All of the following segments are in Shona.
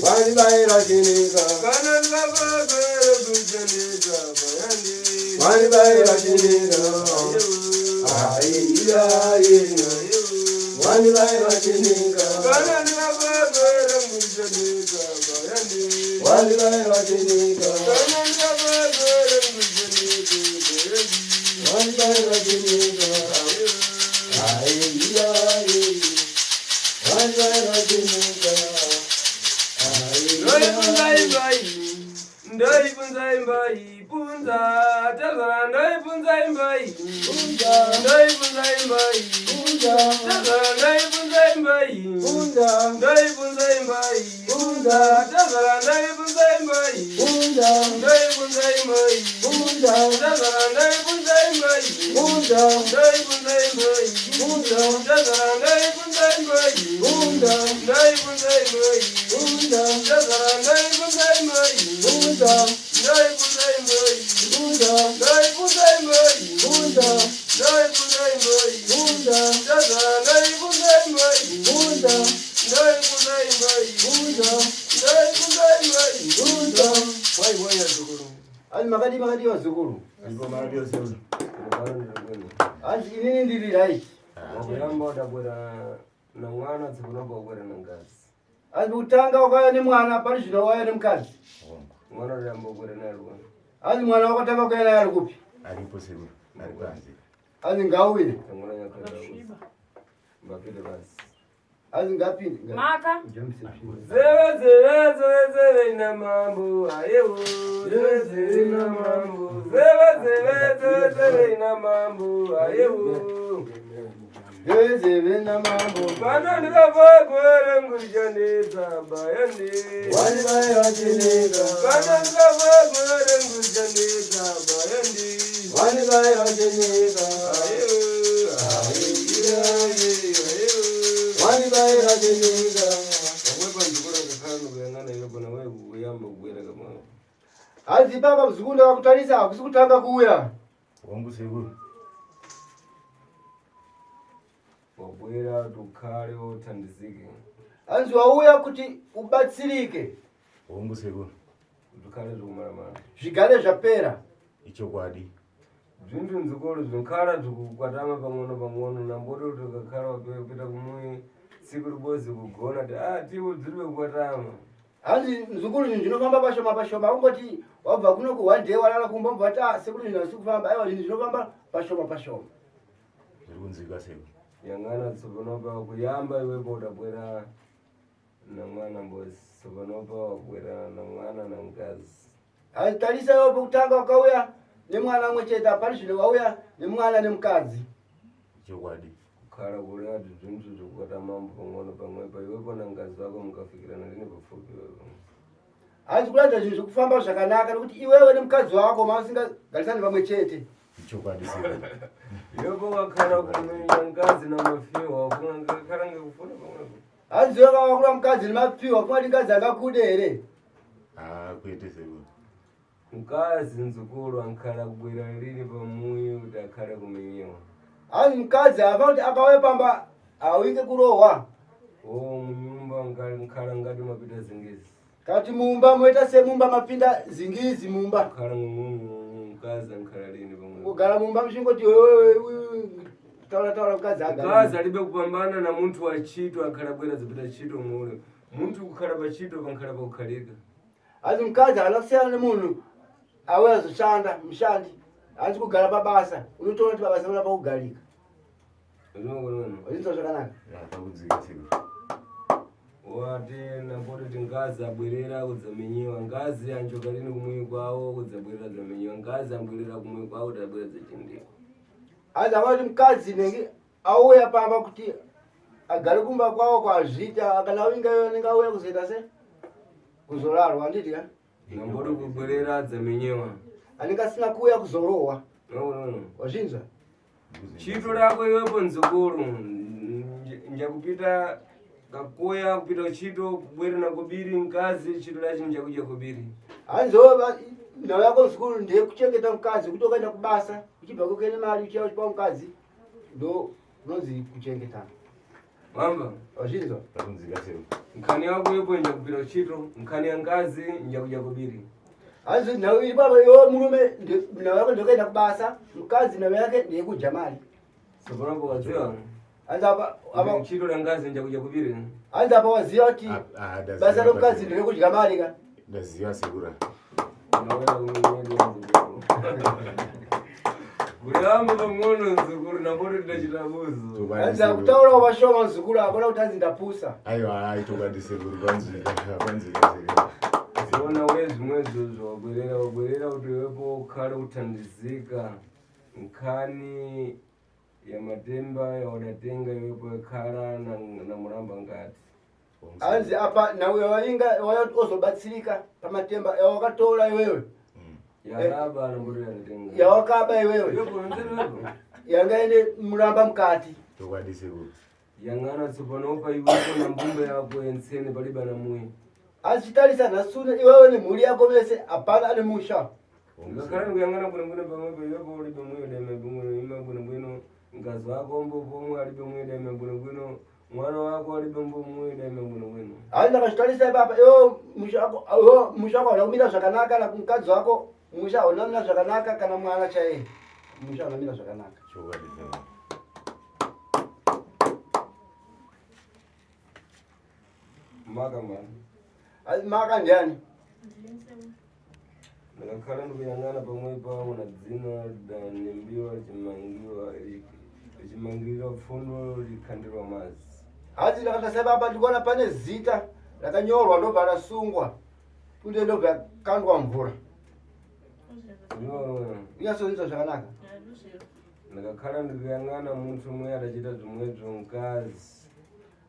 Wani bayra kinika, kananga bagara bujanika bayani. wani bayra kinika, aiya aiya. Wani bayra kinika, Kananga bagara bujanika bayani. wani bayra kinika, Kananga bagara bujanika bayani. wani bayra kinika, aiya aiya. Wani bayra kinika. Ndai punzai mbai punza tazara ndai punzai mbai Punja, ndai punzai mbai punja, tazara ndai punzai mbai punja, ndai punzai mbai punja, tazara ndai punzai mbai punja, ndai punzai mbai punja, tazara ndai punzai mbai punja, ndai punzai mbai punja, tazara ndai punzai mbai punja, ndai punzai mbai punja, tazara ndai punzai mbai punja, ndai punzai mbai punja, ndai punzai mbai punja, ndai punzai mbai punja, tazara ndai punzai mbai punja, ndai punzai mbai punja, ndai punzai mbai punja. wai wai ya zukuru Ali magadi wazukuru. ndipo mara dio sio Ali inini ndiri rai. wakuyamba udabwera na mwana tsikunomba ubwera na ngazi Ali utanga wakaya ni mwana pali zvino waya ni mkazi. mwana udayamba ubwera naye rwanda Ali mwana wakataka kuenda yari kupi. Alipo sema, alipanzi. Ali ngauye. tangona nyakada mbapite basi Ali ngapi? Maka. zewe zewe zewe zewe na mambo ayewo zewe zewe na mambo zewe zewe zewe zewe na mambo ayewo Zeve na mambo. Bana ndikavagwere ngurjanisa bayani Wani bayra kinika. Bana ndikavagwere ngurjanisa bayani Wani bayra kinika. Wani bayra kinika. Ali baba mzukunda wakutalisa kusukutanga kuya. Wangu sebu. wabwera tukale otandizike Anzi wauya kuti ubatsirike. Wangu sebu. tukale tukumaramara Zvigare zvapera. Icho kwadi. zvintu nzikolo zvinkhala tikukwatama pang'ono namboti kuti ukakhala wapita kumwe tsiku libozi kugona ti tiwo dziri kukwatama Anzi mzukuru ndinofamba pashoma ungoti wabva kuno ku one day walala kumbomba ati sekuru ndinofamba aiwa ndinofamba pashoma. Zviri kunzika sebu. yang'ana tsopanopa kuyamba iwepo udabwera na mwana mbozi tsopanopa wabwera na mwana na mkazi Anzi talisa yopo kutanga wakauya nemwana mwecheta pali zvino wauya nemwana nemukadzi. Icho kwadi. kukhala kuli ati zvintu zvikukwata mambo pang'ono pamwepo iwepo na mkazi wako mukafikirana lini pafupi iwepo Anzi kuladza zvinhu zvekufamba zvakanaka nekuti iwewe nemukadzi wako masingagarisani pamwe chete. Icho kwadi sebu. iwepo wakhala kumenya mkazi na mafiwa wakhala ngekufuna pamwepo Anzi wewe wakula mukadzi nemapiwa kumati mukadzi angakude here. Kwete sebu. mkazi nzukulu ankhala kubwera lini pamuyi kuti akhale kumenyewa Anzi mukadzi apa kuti akauya pamba awinge kurohwa. munyumba nkhala ngati mapita zingizi Kati mumba moita semumba mapinda zingizi mumba. khala mkazi ankhala lini pamwepo Kugara mumba mchingoti wewe taura mukadzi agara. mkazi alibe kupambana na munthu wa ntchito akhala bwera zipita ntchito mule munthu kukhala pa ntchito pankhala pakukhalika Anzi mukadzi anakusiyana nemunhu aweza kushanda mshandi Hanzi kugara pabasa. Unotoona kuti pabasa unapa kugarika. Unoona. Wazvinzwa zvakanaka? Takudzika sekuru. Wati namboti ngazi abwerera kudzamenyiwa, ngazi anjoka lini kumwe kwawo kudzabwerera dzamenyiwa, ngazi ambwerera kumwe kwawo tabwera dzechindiko. Hanzi amati mukadzi nenge auya pamba kuti agare kumba kwawo kwazvita kana winga yo nenge auya kuzoita se kuzorarwa anditi ka namboti kubwerera dzamenyiwa anenge asina kuuya kuzorowa. Wazvinzwa? Chito lako iwepo nzukuru njakupita kakuya kupita uchito kubwera na kubiri mkazi chito lachi njakuja kubiri. Hanzi oba nawe yako mzukuru ndiye kuchengeta mkazi kuti ukaenda kubasa uchibva kukene mali uchiya uchipa mkazi ndo unozi kuchengetana. Mamba. Wazvinzwa? Takudzika sekuru. Mkani wako iwepo njakupita uchito, mkani ya ngazi njakuja kubiri. Hanzi nawe ili baba yo murume nawe yako ndokaenda kubasa mkazi nawe yake ndiye kuja mali. Sababu waziwa. Hanzi apa chito la ngazi njakuja kubiri. Hanzi apa waziwa kuti basa lo mkazi ndiye kudya mali ka. Ndaziva sekuru. Nawela kumweli nzukuru. Guyamba pamono nzukuru namboti ndachitabuzo. Hanzi akutaura washoma nzukuru akona utanzi ndapusa. Aiwa aitokadi sekuru kwanzika sekuru. Zona wezi mwezo wabwerera kuti wepo ukhale uthandizika nkhani ya matemba ya wadatenga iwepo ekhala na mulamba ngati. Hanzi apa nawe wainga ozobatsirika pamatemba yawakatola iwewe. Yaraba namboti wadatenga. Yawakaba iwewe. Iwepo nzerewepo. Yangaine mulamba mkati. Tokwadi sekuru. Yangana tsopanopa iwepo na mbumbe yako ensene paliba na mwe. Azitalisa nasune iwewe ni muli yako vese apana ane musha. Ngakhala kuyangana bwino pamwepo iwepo ulibe mwe deme bwino ima bwino ngazi wako mbo pomwe alibe mwe deme bwino mwana wako alibe mbo mwe deme bwino. Aina kashitalisa baba yo mushako na kumira zvakanaka na kumkazi wako musha onamna zvakanaka kana mwana chaye. Musha onamira zvakanaka. Tokwadi sekuru. Maka man. Maka ndiani? Ndakhala ndikuyang'ana pamwe pawo na dzina danimbiwa chimangirwa pfundo likhandirwa mazi. Hadzi ndakatasa baba ndikuona pane zita rakanyorwa ndobva rasungwa kunde ndobva kandwa mvura. Uyasonisa zvakanaka. Ndakakhala ndikuyang'ana munthu umwe adachita zvimwedzo mkazi.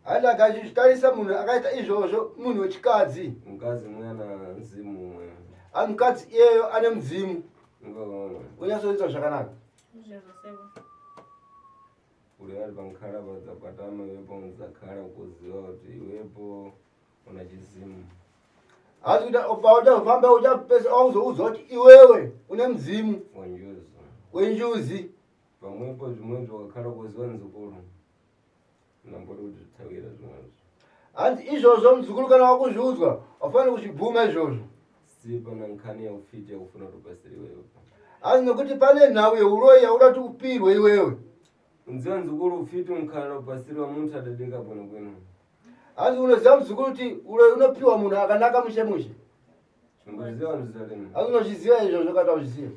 Handi akazvitarisa munhu akaita izvozvo munhu wechikadzi. Mkazi mwana mzimu umwe. Mukadzi iyeyo ane mudzimu. Unyasonisa zvakanaka. Uri ari pankhala padzapatama iwepo muzakhala kuziva kuti iwepo una chizimu. Hadzi kuti pautafamba uchapesa auzoudza kuti iwewe une mudzimu wenjuzi. Pamwepo zvimwedzo wakakhala kuziva nzukuru. Nambori kuti zvitawira zvimwedzo. Hanzi izvozvo muzukuru kana wakuzviudzwa wafanira kuzvibvuma izvozvo. Si pana nkhani ya ufiti yakufuna kutopasira iwewe. Hanzi nekuti pane nhau yeuroyi yauda kuti upirwe iwewe. Unziva nzukuru ufiti mkhala upasiriwa munthu adadika bwino. Hanzi unoziva muzukuru kuti uroyi unopiwa munhu akanaka mushe mushe. Ungoziva ndizaleni. Hanzi unozviziva izvozvo kata uzviziva.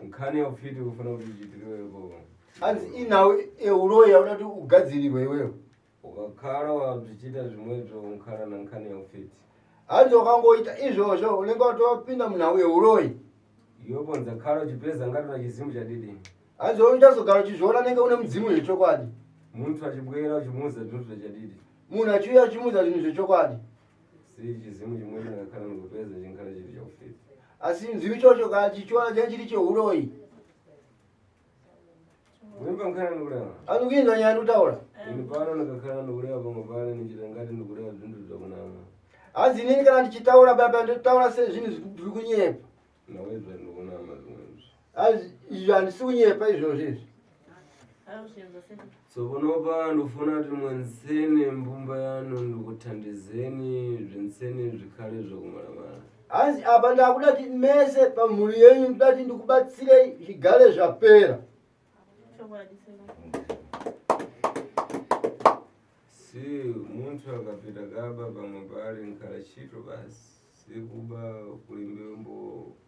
Nkhani ya ufiti kufuna kuti ichitiriwe iwepo. Hanzi inhau yeuroyi yauda kuti ugadzirirwe iwewe. Ukakhala wazvichita zvimwedzo mkhala na nkhani ya ufiti. Hanzi wakangoita izvozvo unenge watopinda munhau yeuroyi. Iwepo nzakhala uchipeza ngati una chizimu chadidi. Hanzi uchazogara uchizviona nenge une mudzimu zvechokwadi. Munthu achibwera uchimuudza zvinhu zvachadidi. Munhu achiuya achimuudza zvinhu zvechokwadi. Si chizimu chimweni ndakakhala ndikupeza chinkhala chiri chaufiti. Asi mudzimu ichocho kana chichiona chinenge chiri cheuroyi. Wimba nkhala ndikuleva. Hanzi kuinzwa nyaya ndikutaura. Ini pano ndakakhala ndikuleva pamwe pale nichita ngati ndikuleva zvinhu zvakunama. Hanzi inini kana ndichitaura baba nditaura sezvinhu zviri kunyepa. Nawezva ndikunama zvimwezvo. Hanzi izvo handisi kunyepa izvozvo izvi. Tsoponopa ndofuna kuti mwensene mbumba yanu ndikuthandizeni zvinsene zvikhale zvakumaramara. Hanzi apa ndakuda kuti mese pamhuri yenyu ndoda kuti ndikubatsirei zvigare zvapera. si muntu akapita kaba pamwe pali nkhala chito basi sikuba kulimbembo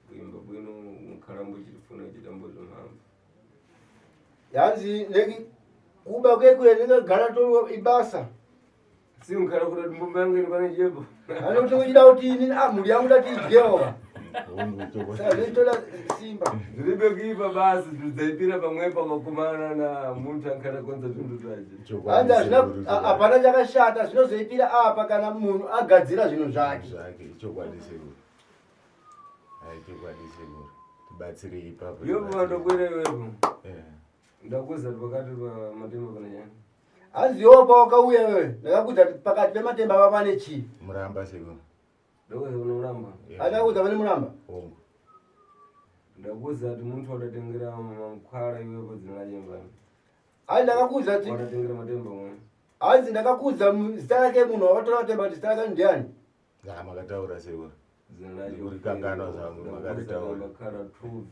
kuimba bwino nkhalambo chitifuna chitambozo mphamvu yanzi leki kuba kwekule ningagala to ibasa si nkhala kuti mbumba yangu ili pane chepo ano kuti kuchida kuti ini muli yangu dati ijewa sasa tola simba zilibe kuipa basi tuzaipira pamwepo kakumana na muntu ankhala konza tundu taje anda zvina apana chakashata zvinozoipira apa kana munhu agadzira zvinhu zvake chokwadiseko chokwadiseko tibatsire ipapo yopo vandokwera iwepo ndakuza pakati pamatemba pana chani hanziwo pawakauya wewe ndakakuudza kuti pakati pematemba apa pane chii muramba seko ndakuza kuna muramba adakuudza pane muramba ndakuza kuti muntu wadatengera mankhwala iwepo dzina lachembani hanzi ndakakuudza kuti wadatengera matemba mwe hanzi ndakakuudza zita rake munhu wakatora matemba kuti zita rake ndiani makataura seko zina lacho kurikanganwa zangu makataura makara tuvi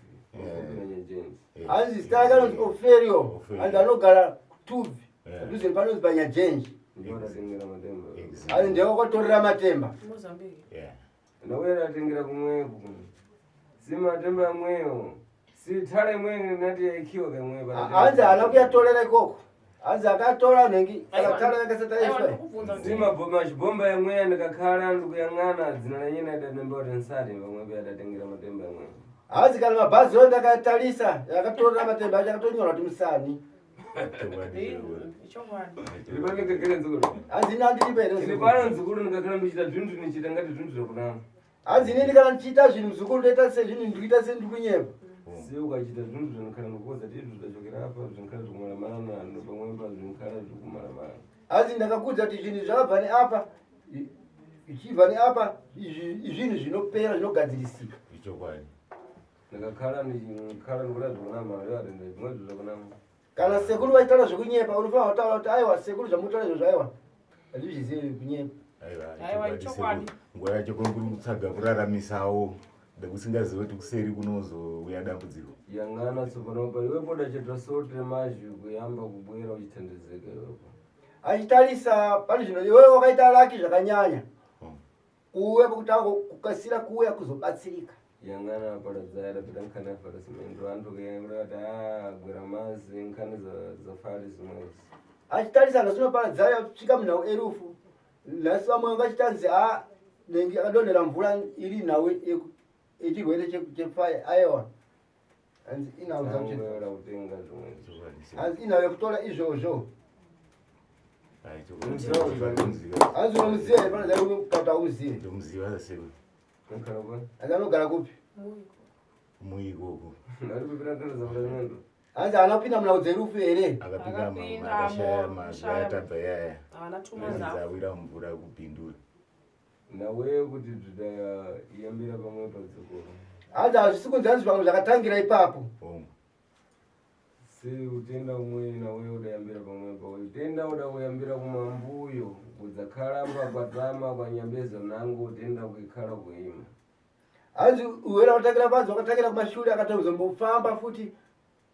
hanzi zita rake anonzi oferio hanzi anogara tuvi padhuze panonzi panyajenji ndodatengera matemba hanzi ndiye wakatorera matemba ndawera atengera kumweku si matemba amweyo si thale imweni nati yaikiwa kamwe hanzi haana kuyatorera ikoko hanzi akatora nengi akatara yakasataiswa si machibomba yamweya ndikakhala ndikuyang'ana dzina lanyena adatemba kuti nsati pamwepo adatengera matemba amweyo hanzi kana mabhazi yo ndakatarisa yakatorera matemba acho akatonyorwa kuti musani hanzi ndipano mzukuru ndikakhala ndichita zvinhu nichita ngati zvinhu zvakunama hanzi inini kana ndichiita zvinhu mzukuru ndoita sezvinhu ndikuita sendirikunyepa si ukachita zvinhu zvinokhala ndikuudza ti zvitachokera apa zvinokhala zvikumaramara pamwepa zvinokhala zvikumaramara hanzi ndakakuudza kuti zvinhu zvakabva neapa ichibva neapa izvinhu zvinopera zvinogadzirisika ichokwadi ndakakhala ndikhala ndikuda zvikunama atenda zvimwe zvo zvakunama kana sekuru vaitaura zvekunyepa unofanira kutaura kuti aiwa sekuru zvamutaura izvo zvaiwa hazvizvizivi kunyepa nguva yacho kwenguri kutsaga kuraramisawo ndekusingazivi kuti kuseri kunozouya dambudziko yang'ana tsopanopa iwepo dachita sote mazhi kuyamba kubwera uchitendezeka iwepo achitarisa pane zvino iwewe wakaita laki zvakanyanya kuwe kutanga kukasira kuuya kuzobatsirika yang'ana paradzaya dapita nkhani yafarisimendi vantu kuyangura kuti gwera mazi nkhani zafari zimwezi achitarisa ndazvinoparadzaya kusvika munhau erufu nhasi vamwe vangachitanzi nengi akadonhera mvura iri nhau echirwere chefire aiwa hanzi inhau kutenga zvimwezi hanzi inhau yekutora izvozvo hanzi unomuziva here panazai unokata umuzive ndomuziva seko hanzi anogara kupi muikoko hanzi haana kupinda munhau dzerufu here akapinda makashaya mazuva yatabva yaya awira mvura kupindura nawe kuti zvidayambira pamwe padzikoro hanzi hazvisi kunzi hanzi zvamwe zvakatangira ipapo si utenda umwe nawe udayambira pamwepo utenda uda kuyambira kumambuyo kudzakhalamba kwatama kwanyambeza nangu utenda kuikhala kuima hanzi uwera wakatangira panzi wakatangira kumashure akatozombofamba futi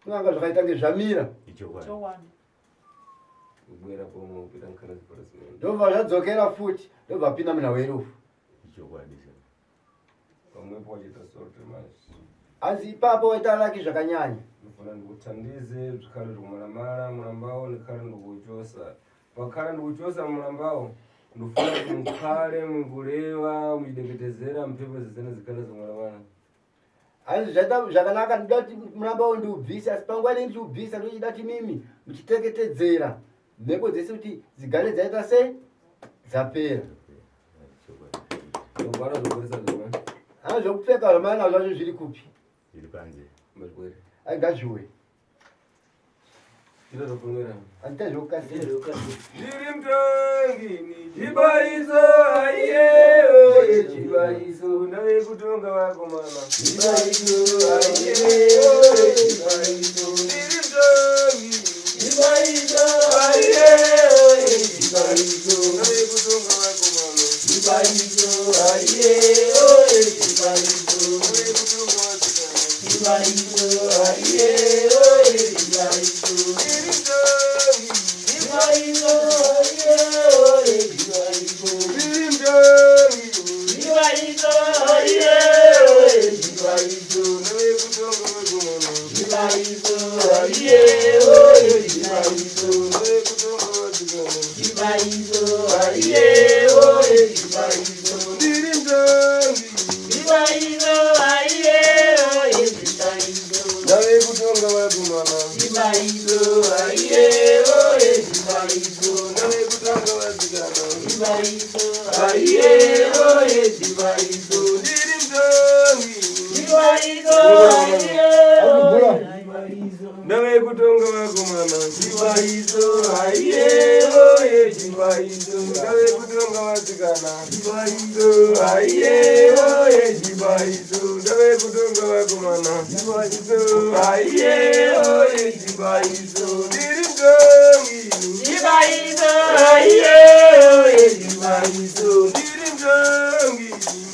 kunanga zvakaita ngezvamira ichokwadi kubwera pomwe kupita nkhani ziparasimendi ndobva zvadzokera futi ndobva apinda munhau yerufu ichokwadi pamwepo wachita sote mazi hanzi ipapo waita laki zvakanyanya ndifuna ndikuthandize zvikhale zvikumaramara murambawo ndikhale ndikuchosa pakhala ndikuchosa murambawo ndifuna kuti mukhale mukuleva muchideketezera mphepo zizene zikhale zikumaramara hanzi zvaita zvakanaka ndida kuti murambawo ndiubvise asi panguva inenge ndichiubvisa ndochida kuti mimi muchiteketedzera mhepo dzese kuti dzigare dzaita sei dzapera ndogwara zvokurisa zvimwe hanzi zvokupfeka zvamana zvacho zviri kupi zviri panze mazvere aigaziwe zviro zvofungira handita zvokukasira zviri mtongini chibaiso aiyewe chibaiso ndavekutonga vakomana chibaiso aiyewe chibaiso zviri mtongini chibaiso aiyewe chibaiso ndavekutonga vakomana chibaiso aiyewe chibaiso ndavekutonga vakomana chibaiso aiyewe chibaiso zviri mtongini chibaiso aiyewe chibaiso ndiri mtongi ndave kutonga vakomana chibaiso aiyeoye chibaiso ndave kutonga vasikana chibaiso aiyeoye chibaiso ndave kutonga vakomana chibaiso aiyeoye chibaiso ndiri mtongi chibaiso aiyeoye chibaiso ndiri mtongi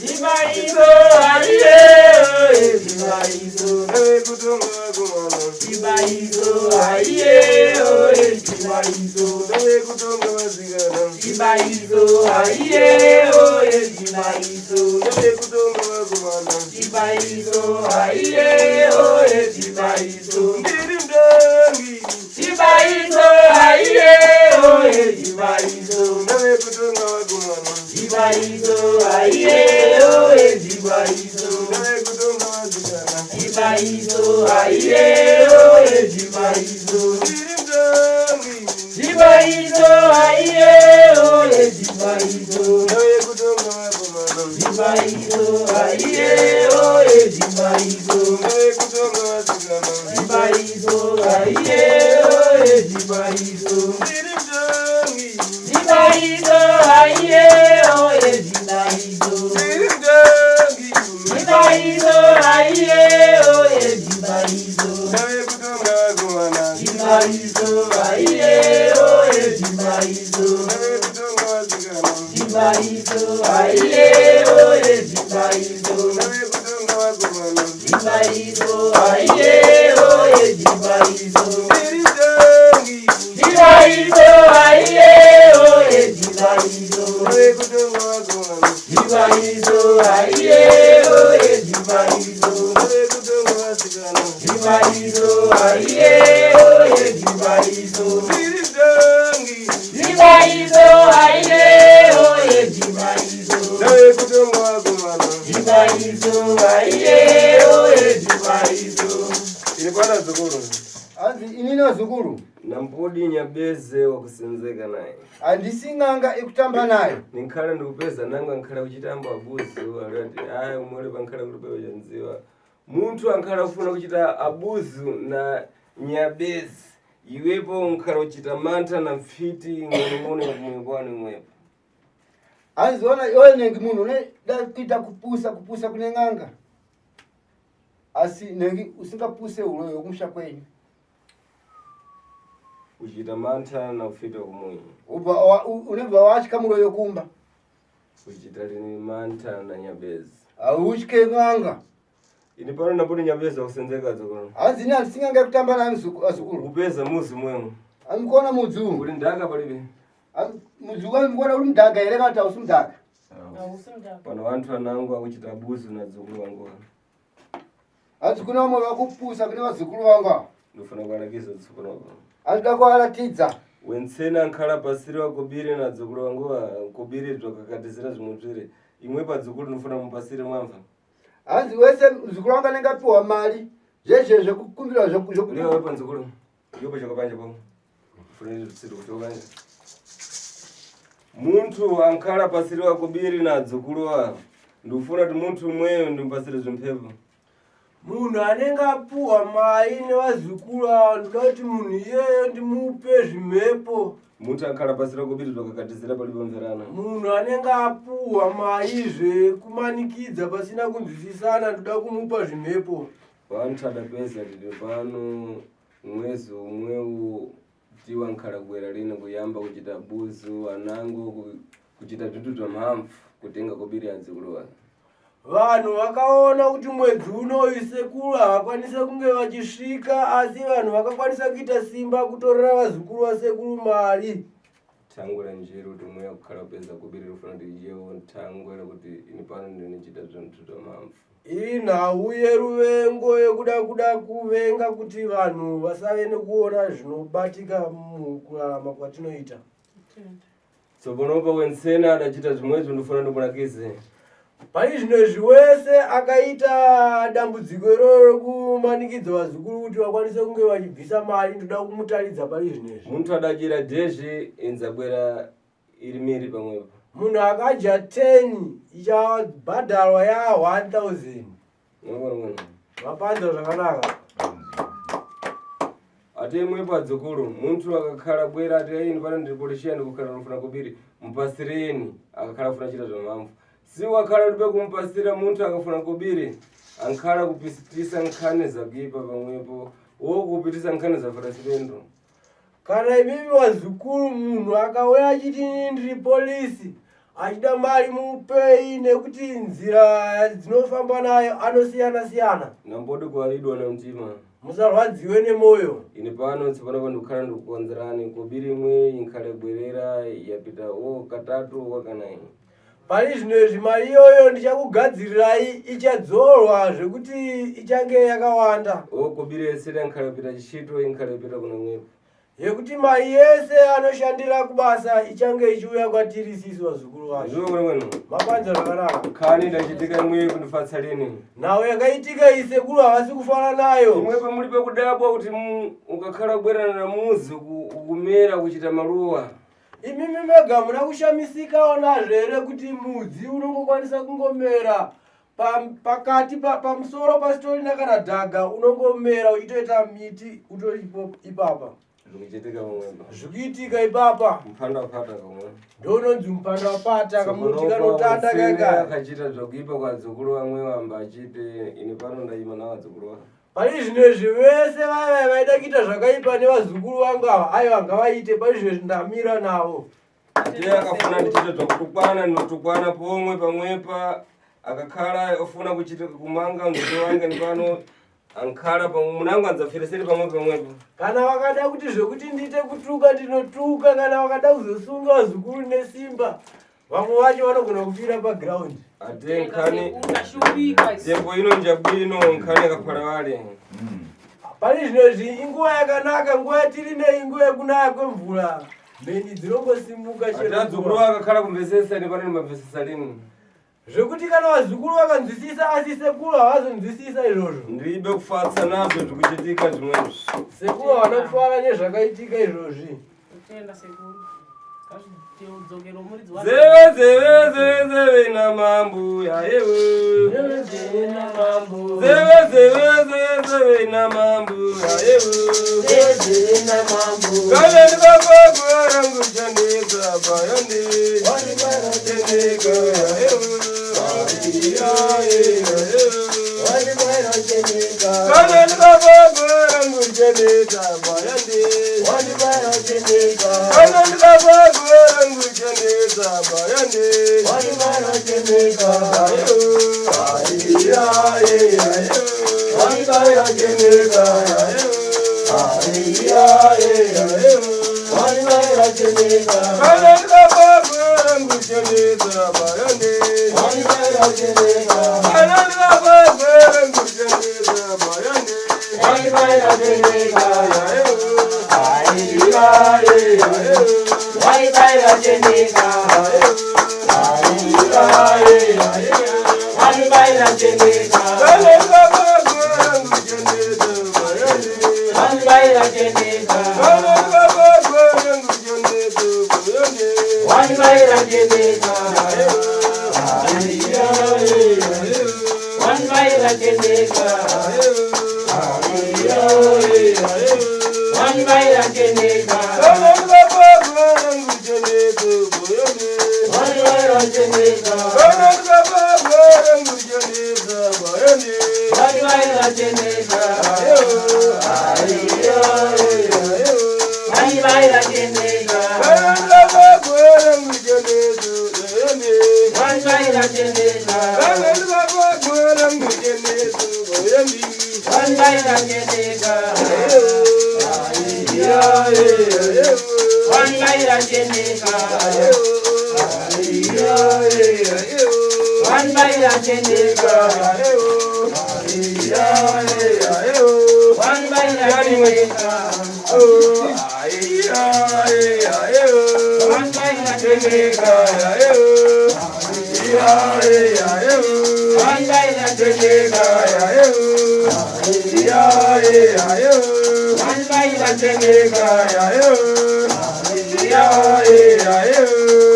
chibaiso aiyeoye chibaiso ndave kutonga vakomana chibaiso aiyeoye chibaiso ndave kutonga vasikana chibaiso aiyeoye chibaiso ndave kutonga vakomana chibaiso aiyeoye chibaiso ndiri mtongi chibaiso aiyeoye chibaiso ndave kutonga vakomana chibaiso aiyeoye chibaiso ndave kutonga vasikana chibaiso aiyeoye chibaiso ndiri mtongi chibaiso aiyeoye chibaiso ndave kutonga vakomana chibaiso aiyeoye chibaiso ndave kutonga vasikana chibaiso aiyeoye chibaiso ndiri mtongi chibaiso aiyeoye chibaiso ndiri mtongi chibaiso aiyeoye chibaiso ndave kutonga vakomana chibaiso aiyeoye chibaiso ndave kutonga vasikana chibaiso aiyeoye chibaiso ndave kutonga vakomana chibaiso aiyeoye chibaiso ndiri mtongi chibaiso aiyeoye chibaiso ndave kutonga vakomana chibaiso aiyeoye chibaiso ndave kutonga vasikana chibaiso aiyeoye chibaiso ndiri mtongi chibaiso aiyeoye chibaiso ndave kutonga vakomana chibaiso aiyeoye chibaiso. Ini pana zukuru anzi inino zukuru nampodi nyabeze wakusenzeka naye andising'anga ikutamba naye ninkhala ndikupeza nanga nkhala kuchitamba abuzu alati aya umole pankhala kulipewa chanziwa munthu ankhala kufuna kuchita abuzu na nyabezi iwepo nkhala kuchita mantha na mfiti ng'onong'ono kumwekwani mwepo anzi ona yoye nengi muno ne dakita kupusa kuneng'anga asi nengi usingapuse uloyo kumsha kwenyu kuchita mantha na ufiti kumwenye uneva wachika muloyo kumba kuchita lini mantha na nyabezi auchike ng'anga ini pano napoti nyabezi wakusenzeka zukuru anzi ni ansing'anga ikutamba naye zukuru kupeza muzi mwemu amkona muzu uli ndaka palibe muzu wami mkona uli mdaga ere kata usumdaga pano wanthu anangu akuchita abuzu na zukuru wangu anzi kuna wamwe wakupusa kuna wazukuru wanga ndofuna kualakiza zukuru wangu andikakualatidza wensena nkhala pasiri wakubiri na dzukulu wangu kubiri twakakatizira zvimwe zviri imwe padzukulu nofuna mupasiri mwamva anzi wese mzukulu wanga nengapiwa mali zvezvezve kukumbira uliwa wepa nzukulu yopo chakapanja po funiri tsiri kuti wakanja munthu ankhala pasiri wakubiri na dzukulu wa ndofuna kuti munthu umweyo ndimpasire zvimphepo munhu anenge apuwa mai nevazukuru ava ndoda kuti munhu iyeyo ndimupe zvimhepo. munthu ankhala pasiri wakubiri twakakatizira palipomverana munhu anenge apuwa mai zvekumanikidza pasina kunzwisisana ndoda kumupa zvimhepo. vanthu adapeza tiri pano mwezi umwewu tiwa nkhala kuwera lino kuyamba kuchita buzu anango kuchita tutu twamhamvu kutenga kubiri adzukulu wake vanhu vakaona kuti mwedzi unoyu sekuru havakwanise kunge vachisvika asi vanhu vakakwanisa kuita simba kutorera vazukuru vasekuru mari. thangwera njero kuti umweya kukhala kupeza kubiri rofuna kuti ijewo thangwera kuti ini pano ndinichita zvintu twamhamvu iri nhau yeruvengo yekuda kuvenga kuti vanhu vasave nekuona zvinobatika mukurarama kwatinoita. so panopa wensena adachita zvimwezvo ndofuna ndimulakize Pani zvinezvi wese akaita dambudziko iroro rekumanikidza vazukuru kuti vakwanise kunge vachibvisa mari ndoda kumutaridza pani zvinezvi. muntu adachira dhezhi inzabwera iri miri pamwepo munhu akaja 10 ichabhadharwa ya 1000. Mapanza zvakanaka. Ate imwepo adzukuru muntu akakhala bwera ati ini pano ndiri polishia ndikukhala nofuna kubiri mupasireni akakhala funa chita zvamamvu. Si wakhala uribe kumupasira muntu akafuna kubiri ankhala kupitisa nkhani zakuipa pamwepo wokupitisa nkhani za farasipendo. Kana imimi wazukuru munhu akauya achiti ndiri polisi achida mari mupei nekuti nzira dzinofamba nayo anosiyana-siyana. Nambodi kuvaidwa na mtima. Musarwadziwe nemoyo. Ini pano tsopano pandikukhala ndikukonzerani kubiri imwe inkhale bwerera yapita katatu wakanayi. Pali zvinezvi mari iyoyo ndichakugadzirirai ichadzorwa zvekuti ichange yakawanda. Kubiri yese inkhale pita chishito inkhale pita kuna mwepo. Yekuti mari yese anoshandira kubasa ichange ichiuya kwatiri sisi wazukuru wacho. Mapanza zvakanaka. Khani ndachitika imwe kundifatsa lini. Nawo yakaitika isekuru havasi kufana nayo. Imwepo mulibe kudabwa kuti ukakhala kubwerana na muzi kumera kuchita maluwa. Imimi mega muna kushamisikawo nazvo here kuti mudzi unongokwanisa kungomera pakati pamusoro pasitorina kana dhaga unongomera uchitoita miti utoripo ipapa. Zvikiitika ipapa mpanda wapata kamwe ndononzi mpanda wapata kamuti kanotanda kaka akachita zvakuipa kwadzukuru vamwe vamba achite ini pano ndaima navadzukuru vavo. Pali zvinezvi vese vaya vaida kuita zvakaipa nevazukuru vangu ava aiwa ngavaite pali zvinezvi ndamira navo. Ndiye akafuna ndichite zvakutukwana ndinotukwana pomwe pamwepa akakhala ofuna kuchita kumanga ndoto wange ndipano ankhala munangu anzafireseri pamwepo. Kana wakada kuti zvekuti ndiite kutuka ndinotuka, kana wakada kuzosunga vazukuru nesimba vamwe vacho vanogona kufira paground. Ate nkhani tembo ino njabwino nkhani yakapfala vale. Pali zvinezvi inguva yakanaka, nguva yatiri neinguva yekunaya kwemvura mheni dzinongosimuka chero. Adzukuru akakhala kumvesesa nepano nimabvesesa lini. Zvekuti kana vazukuru vakanzwisisa asi sekuru havazonzwisisa izvozvo. Ndiribe kufatsa nazvo zvikuchitika zvimweni. Sekuru havana kufara nezvakaitika izvozvi. Zeve na mambu ya ewe. Zeve na mambu ya ewe. Kale ndikakwa kurangu chandika bayandi. Chandika ya ewe. Kale ndikakwa kurangu chandika bayandi. Kale ndikakwa kurangu chandika bayandi.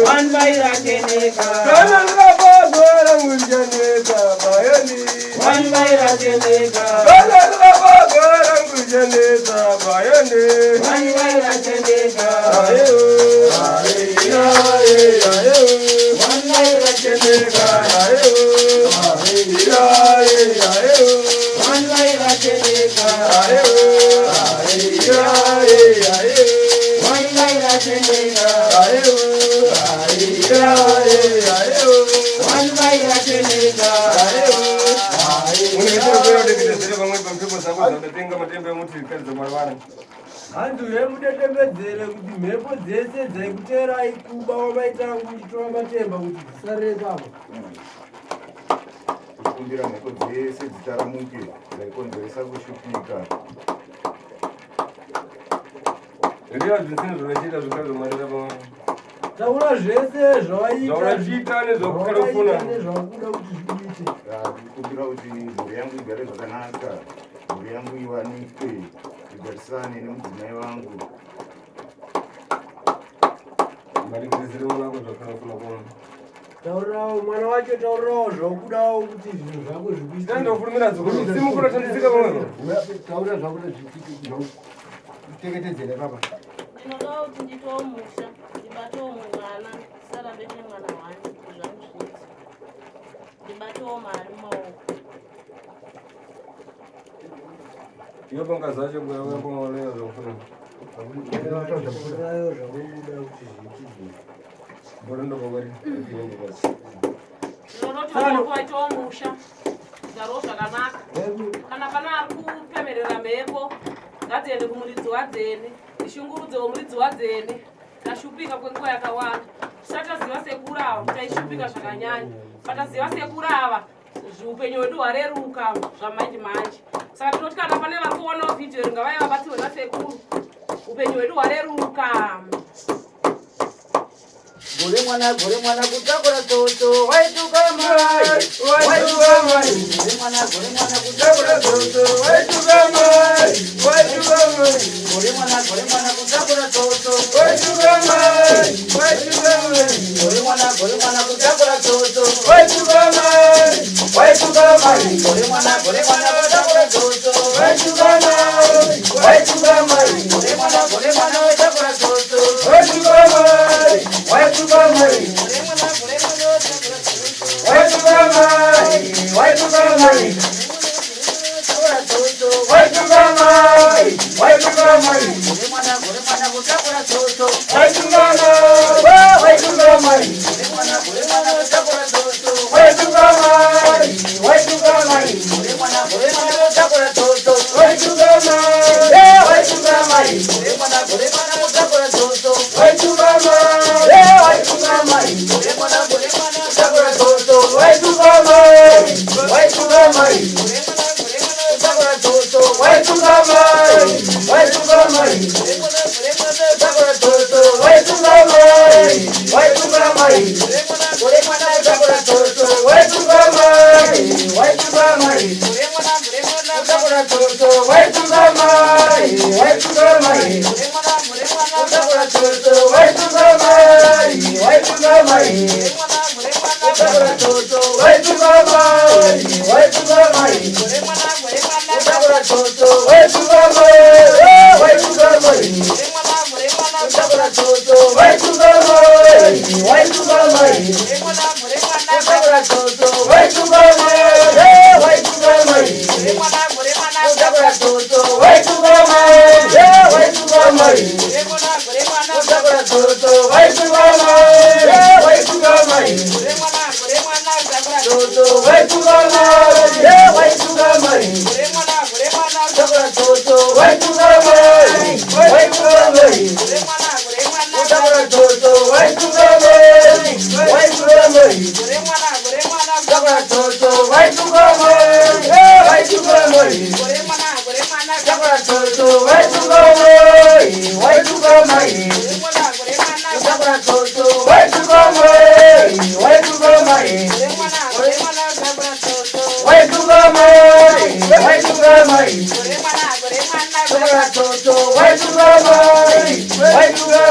Wanbaira Cheneka, Kalangabagora Mujaneka, Bayani, Wanbaira Cheneka, Kalangabagora Mujaneka, Bayani, Wanbaira Cheneka, Wanbaira Cheneka, Wanbaira Cheneka, Antu vemudetembedzere kuti mhepo dzese dzaikutera ikuba wamaita kuchitora matemba kuti dzisarekapo. Kukumbira mhepo dzese dzitaramuke dzaikonzeresa kushupika. Ndiyo zvinhu zvinochiita zvakare zvomarira pamwe. Taura zvese zvaunochiita nezvakukarofuna. nezvakuda kuti zviite. Kukumbira kuti mhuri yangu igare zvakanaka, mhuri yangu iwanikwe, igarisane nemudzimai wangu. Marikizire mwanako zvakarofuna pamwe. Taurawo mwana wacho, taurawo zvakudawo kuti zvinhu zvako zvikuite. Ndandofurumira dzokuru simukura tandisika pamwe. Taura zvakuda kuteketedzera baba. Ndinodawo kuti nditowo musha, ndibatowo mwana, ndisarambe nemwana wani zvamuzviti. Ndibatowo mari mumaoko. Iyo pangazacho kuya pamwe zvakufuna. Taurawo zvakuda kuti zviite. Borendo pamwe. Ndinotoda kuvaitowo musha, zvarowo zvakanaka. Kana pana ari kupemerera mhepo, ngadziende kumuridzi wadzene, ndishungurudze womuridzi wadzene. Tashupika kwenguva yakawanda. Tisataziva sekuru ava, taishupika zvakanyanya. Pataziva sekuru ava, upenyu hwedu hwareruka zvamanje manje. Saka tinoti kana pane vari kuonawo vhidhiyo ringavai vabatsirwe nasekuru, upenyu hwedu hwareruka. Gore mwana kutakura toto, waituka mai, waituka mai. Gore mwana kutakura toto, waituka mai, waituka mai. Gore mwana kutakura toto, waituka mai, waituka mai. Gore mwana kutakura toto, waituka mai, waituka mai. Gore mwana kutakura toto, waituka mai, waituka mai. Gore mwana kutakura toto, waituka mai, waituka mai.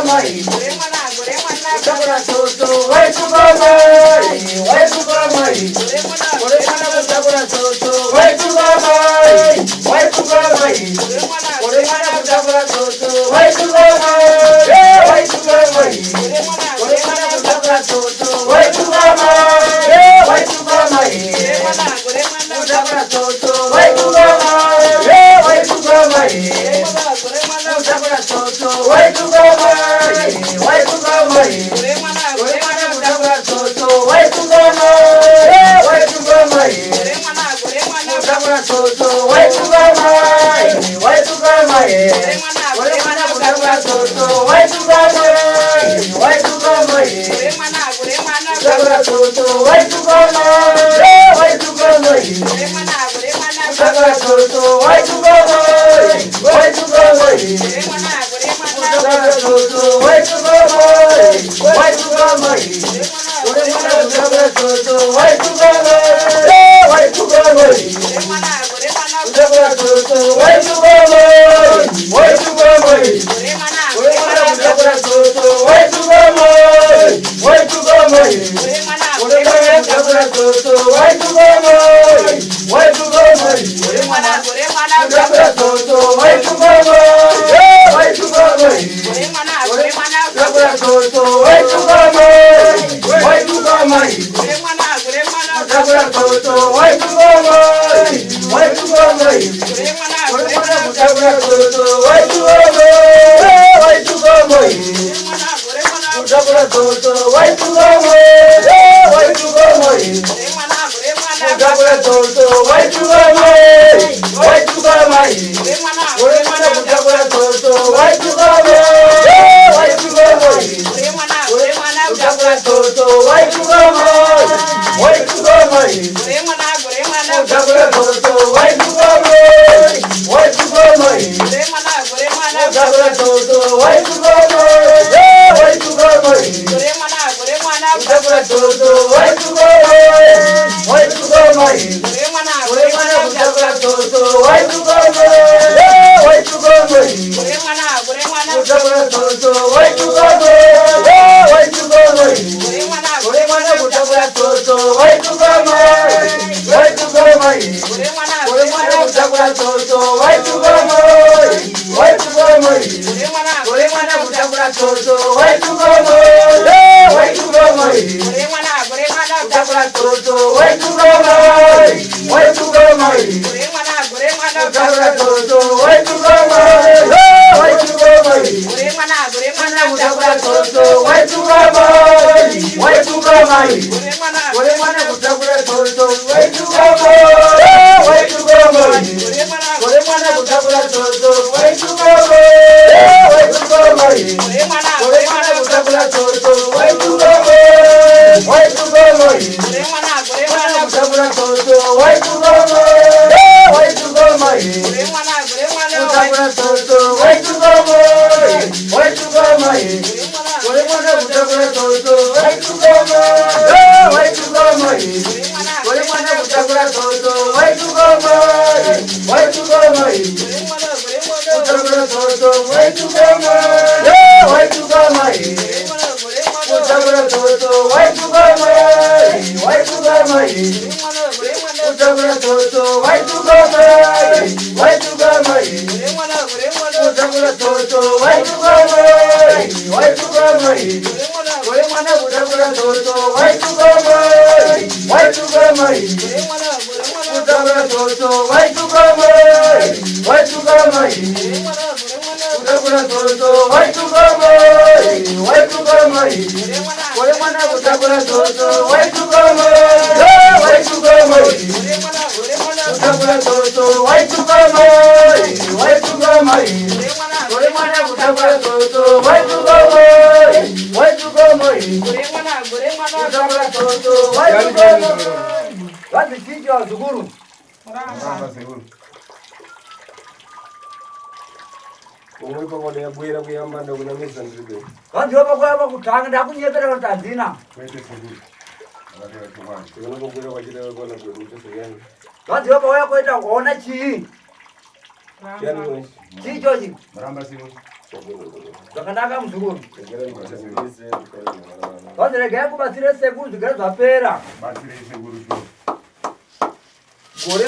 Why kutakura toto waitugama waitugama ore mwana kutakura toto waitugama waitugama ore mwana kutakura toto waitugama waitugama ore mwana kutakura toto waitugama waitugama kutakura toto waitugama waitugama kutakura toto waitugama waitugama ore mwana kutakura toto waitugama waitugama kutakura toto waitugama waitugama ore mwana kutakura toto waitugama waitugama kutakura toto waitugama waitugama kutakura toto waitugama waitugama kutakura toto waitugama waitugama ore mwana kutakura toto waitugama waitugama kutakura toto waitugama waitugama ore mwana kutakura toto waitugama waitugama ore mwana kutakura toto waitugama waitugama ore mwana kutakura toto waitugama waitugama ore mwana kutakura toto waitugama waitugama kutakura toto waitugama waitugama ore mwana kutakura toto waitugama waitugama kutakura toto waitugama waitugama kutakura toto waitugama waitugama ore mwana kutakura toto waitugama waitugama kutakura toto waitugama waitugama kutakura toto waitugama waitugama kutakura toto waitugama waitugama kutakura toto waitugama waitugama ore mwana kutakura toto waitugama waitugama kutakura toto waitugama waitugama ore mwana kutakura toto waitugama waitugama ore mwana kutakura toto waitugama waitugama ore mwana kutakura toto waitugama waitugama kutakura toto waitugama waitugama kutakura toto waitugama waitugama kutakura toto waitugama waitugama ore mwana kutakura toto waitugama waitugama ore mwana kutakura toto waitugama waitugama ore mwana kutakura toto waitugama waitugama kutakura toto waitugama waitugama kutakura toto waitugama waitugama ore mwana kutakura toto waitugama waitugama ore mwana kutakura toto waitugama waitugama kutakura toto waitugama waitugama kutakura toto waitugama waitugama kutakura toto waitugama waitugama kutakura toto waitugama waitugama ore mwana kutakura toto waitugama waitugama kutakura toto waitugama waitugama kutakura toto waitugama waitugama ore mwana kutakura toto waitugama waitugama kutakura toto waitugama waitugama ore mwana kutakura toto waitugama waitugama kutakura toto waitugama watu kichwa zuguru umwipa kwa ya bwira kuyamba ndo kuna mesa nzibe kandi wapa kwa kutanga ndakunyekera kuti adzina Kwete seguro. Akatera tumani. kuna kubwira kwa jira kwa na kuita sogani kandi wapa waya kuita kuona chii yani wewe chicho chi Maramba simu. Zvakanaka muzukuru. Tegera ndikutemberise tukale mwana. Vaziregera kubatsire sekuru zvigere zvapera. Batsire sekuru sho. Gore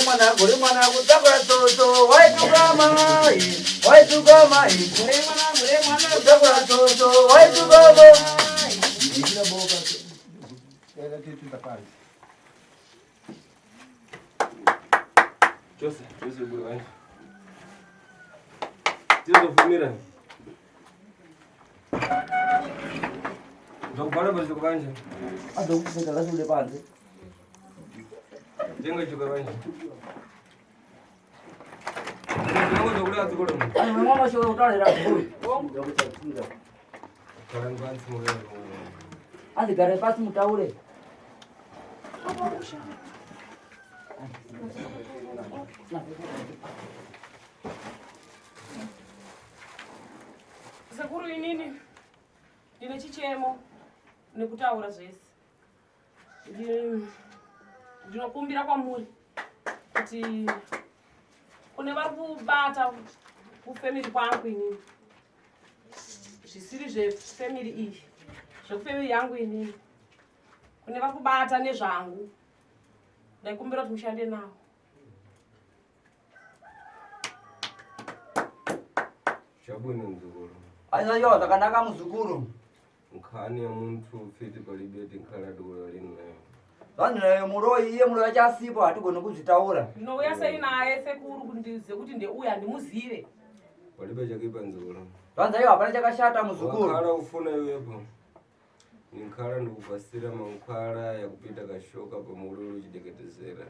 mwana kutakura toto waitugama waitugama kutakura toto waitugama. Jose buri wanje. Tizofumira. Ndokubhala basi kubanje. Adokupeka kasule panze. Jenga chuka banje. Jenga ndokula tsikola. Mama shoka utalera kuburi. Karangansi mwe. Andigare pasi mutaure. Sekuru inini ndine chichemo nekutaura zvese. Ndinokumbira kwamuri kuti kune vari kubata kufemiri kwangu inini zvisiri zvefemiri iyi zvekufemiri yangu inini kune vari kubata nezvangu ndaikumbira kuti mushande navo. Chabwino mzukuru. Aizayo zvakanaka muzukuru. Nkhani ya muntu fiti palibeti nkhala dole linayo. Vanhu naye muroyi iye muroyi achasipo hatigoni kuzvitaura. Ndinouya sei naye sekuru kundize kuti ndeuya ndimuzive. Palibe chakipa mzukuru. Vanzayo hapana chakashata muzukuru. Wakhala ufuna iwepo. Nkhala ndikupasira mankhwala yakupita kashoka pamululu chideketezera.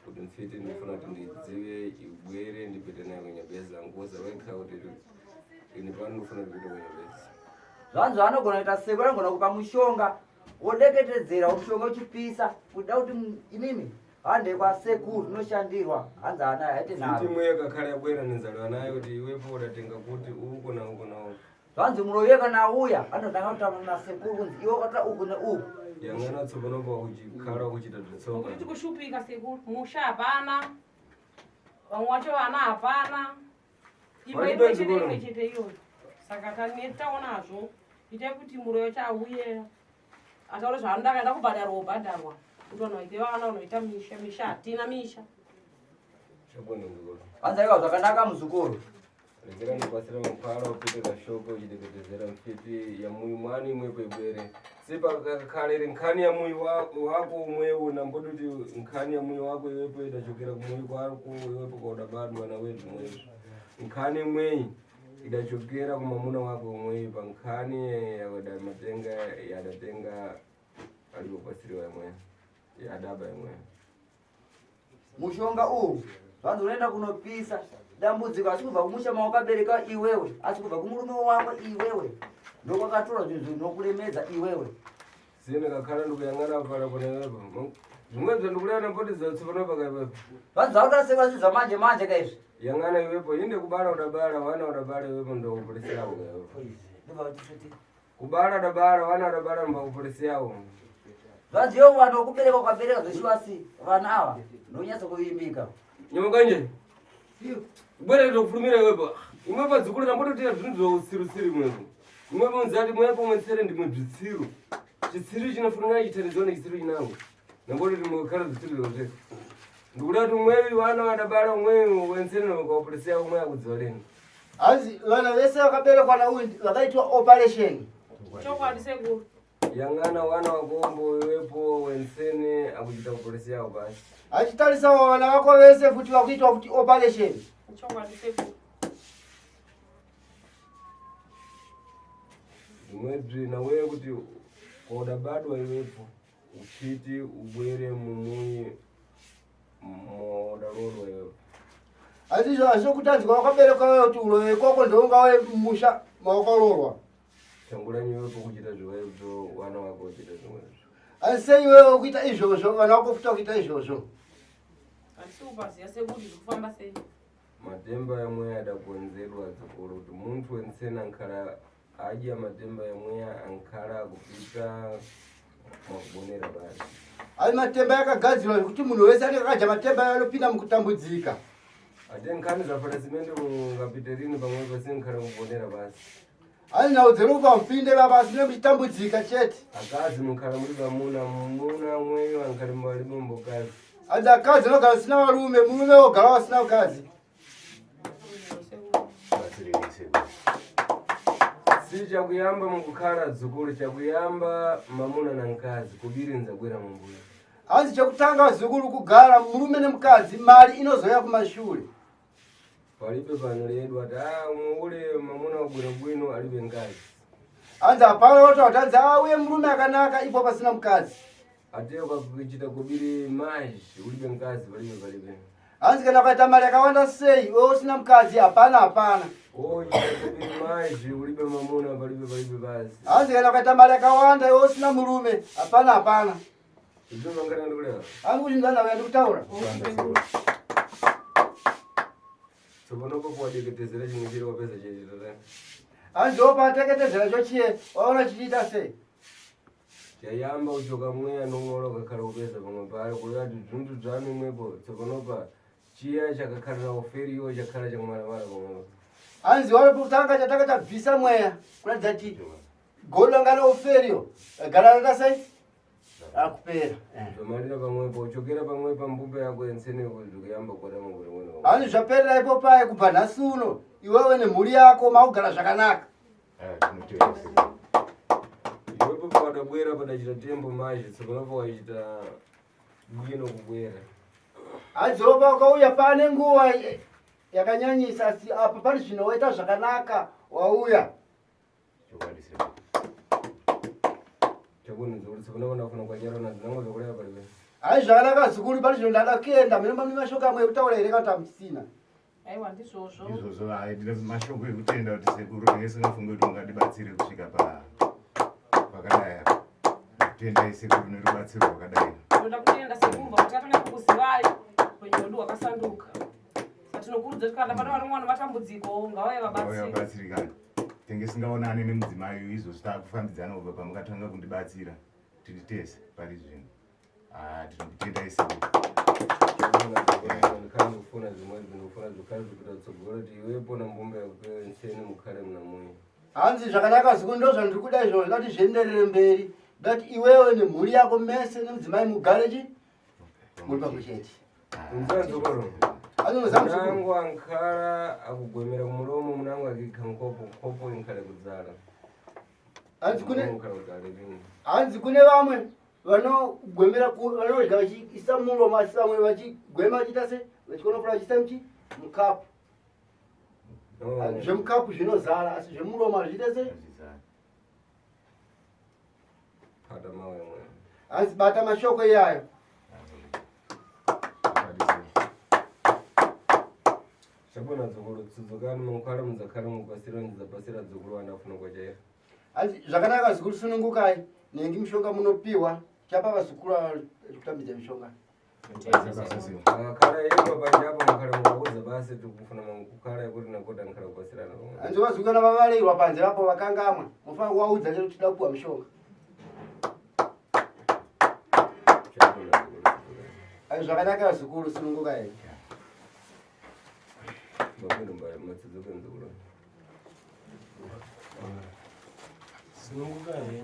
Kuti mfiti ndifuna kuti ndidziwe ibwere ndipite nayo kunyabeza ngoza wekha kuti ini pano ndifuna kupita kunyabeza. Zvanzi vanogona kuita seko vanogona kupa mushonga wodeketedzera mushonga uchipisa kuda kuti inini hande kwasekuru tinoshandirwa hanzi ana haite naro. Fiti mwe kakhala yabwera nenzalwa nayo kuti iwepo udatenga kuti uko na uko na uko. Zvanzi muroyi kana auya anotanga kutaura nasekuru kunzi iwe wakata uku neuku. Yangana tsopanopa kuchikhala kuchita tsoka. Kuti kushupika sekuru musha hapana. Vamwe vacho vana hapana. Imba imwe chete iyoyo. Saka taonazvo ite kuti muroyo chauye ataure zvaanoda kaenda kubhadharwa wobhadharwa kuti vanhu vaite vana vanoita misha hatina misha. Chabwino mzukuru. Vanzaiwa zvakanaka muzukuru. Regera ndipasira mankhwala upite kashoko uchideketezera mfiti ya muyi mwani imwepo ibwere. Sipa kakhalere nkhani ya muyi wako umwewu namboda kuti nkhani ya muyi wako iwepo idachokera kumuyi kwako iwepo kodabadwa na wetu mwewu. Nkhani imweyi idachokera kumamuna wako umweyi pa nkhani yadatenga alipopasiriwa imweyo. Yadaba imweyo. Mushonga uyu zvanzi unoenda kunopisa dambudziko asi kubva kumusha mawakabereka iwewe asi kubva kumurume wako iwewe ndokwakatora zvinhu zvinokuremedza iwewe. Sine kakhala ndikuyang'ana pala ponewepo. Zvimwe zvandikulana mboti zatsopanopa kaiwepo. Vanzi zvakasekwa zvinhu zvamanje manje kaizvi. Yang'ana iwepo inde kubala udabala wana udabala iwepo ndokupolisi yako kaiwepo. Kubala udabala wana udabala mbakupolisi yako. Zvanzi iwo vanhu vokubereka ukabereka zveshiwasi vana ava ndonyatsa kuvimbika. Nyamukanje. Bwere ndokufumira iwepo. Imwepo dzikulu nambototiya zvinhu zvausiru-siru imwepo. Imwepo nzati mwepo mwetsere ndimwe zvitsiru. Chitsiru chinofanira chitanidzwa nechitsiru chinango. Nambototi mwekhala zvitsiru zvoteka. Ndikuda kuti umwewi wana wadabala umwewi wensene ukaoperesi yako umwe akudziwa leni. Hanzi vana vese vakaberekwa nauyu vakaitwa operation. Chokwadi sekuru. Yang'ana wana wakombo iwepo wensene akuchita operesi yako basi. Achitarisa vana vako vese futi vakuitwa futi operation. Chokwadi sekuru. Imwebvi nawe kuti kodabadwa iwepo uchiti ubwere mumuyi modarorwa iwepo. Azizvo azvokutanzwa wakaberekwa wewe kuti ulowe koko ndoungawe musha mawakarorwa. Tanguranyi iwepo kuchita zviwaizvo wana wako uchita zvimwezvo. Asi sei wewe kuita izvozvo vana vako futa kuita izvozvo. Asi upaziya sekuru zvikufamba sei. Matemba yamwe adakonzerwa dzikuru kuti muntu wensene ankhala adya matemba yamwe ankhala kupita mwakubonera basi. Ari matemba yakagadzirwa kuti munhu wese anenge akadya matemba anopinda mukutambudzika. ate nkhani zafata simende mungapiterini pamwe pasinkhala kubonera basi ani naudziruka mpinde babasi nemuchitambudzika chete akazi mukhala muri bamuna mweyo ankhali mwalimu mbokazi adzi akazi anogara sina varume murume ogara wasina ukazi batsirei sekuru si chakuyamba mukukhala dzukulu chakuyamba mamuna na nkazi kubirinza bwera mumbuyo hanzi chekutanga zukulu kugara murume nemukadzi mari inozoya kumashure palibe pano ledu ati muule mamuna wabwera bwino alibe nkazi hanzi hapana woti hanzi uye murume akanaka ipo pasina mukadzi ate ukakuchita kubiri mazhi ulibe nkazi palibe hanzi kana ukaita mari yakawanda sei wewe usina mukadzi hapana ochita kubiri mazhi ulibe mamuna palibe basi hanzi kana ukaita mari yakawanda wewe usina murume hapana izvo vangana ndikulewa hanzi kuchindana uya ndikutaura tsopanopo kuwadeketezera chimwe chiri wapedza chechitata hanzi wopateketezera chochiye waona chichiita sei chayamba uchoka mweya nomwora ukakhala kupedza pamwe pale kulati dzundu dzanu imwepo tsopanopa chiya chakakhalira uferiwo chakhala chamwaramara pamwepo hanzi walipotanga chataka chabvisa mweya kuratidza kuti golongana uferiyo gararata sei akupera zvamarira pamwepo uchokera pamwe pambumbe yako yenseneko zvikuyamba kuota muguremwene hanzi zvaperera ipo paye kubva nhasi uno iwewe nemhuri yako makugara zvakanaka tinoteera sekuru iwepo pawadabwera padachita tembo mazhi tsopanopo wachita bwino kubwera hanzi ropa ukauya pane nguva yakanyanyisa asi apa pane zvinoita zvakanaka wauya chokwadi sekuru chakunidza kuti tsopanopo ndafuna kwacharona dzinango zvakureva palibe hai zvakanaka zikuru pane zvino ndada kuenda mune mamwe mashoko amwe ekutaura here kana kuti hamusina aiwa ndizvozvo izvozvo haidire mashoko ekutenda kuti sekuru ndenge singafunge kuti ungatibatsire kusvika pakadai tendai sekuru nerubatsiro rwakadai tinoda kutenda sekumba kuti atone kukuzivai kwenyodu wakasanduka satinokurudzira kuti kana pane vari mwana matambudziko ngavauye vabatsiri vabatsirikana tenge singaonani nemudzimai izvozvo taakufambidzana kubva pamukatanga kundibatsira tiri tese pari zvino tinokutendai sekuru ndikhala ndikufuna zvimwe ndinofuna zvikhala zvikuita kutsogora kuti iwepo nambumbe yakuenseni mukhale muna muya hanzi zvakanaka zikuru ndo zvandiri kuda izvozvo ndati zvienderere mberi ndati iwewe nemhuri yako mese nemudzimai mugare chi muri pakuchete unzanzokoro anonozamuzukuru munangu ankhala akugwemera kumulomo munangu akikha nkopo inkhale kudzala hanzi kune vamwe vanogwemera vanodya vachiisa mulomo asi vamwe vachigwema vachiita se vachikonofura vachiisa muchi mukapu zvemukapu zvinozara asi zvemulomo hazviite se pata mawe mwe hanzi bata mashoko iyayo chabona dzukuru tsudzukani mukhale mudzakhala mupasira ndidzapasira dzukuru wandafuna kwachaira hanzi zvakanaka zikuru sunungukai nengi mishonga munopiwa chapa vazukuru kutambidza mishonga akakhala yekwa panjapo mukhale mukaudza basi tikufuna kukhala yekuti nakota nkhala kupasirana pamwe hanzi vazukana vavareirwa panze vapo vakangamwa mufana kuvaudza chero tida kupiwa mishonga hanzi zvakanaka zikuru sunungukai mabwino matsudzuko nzukuru Sunungukai.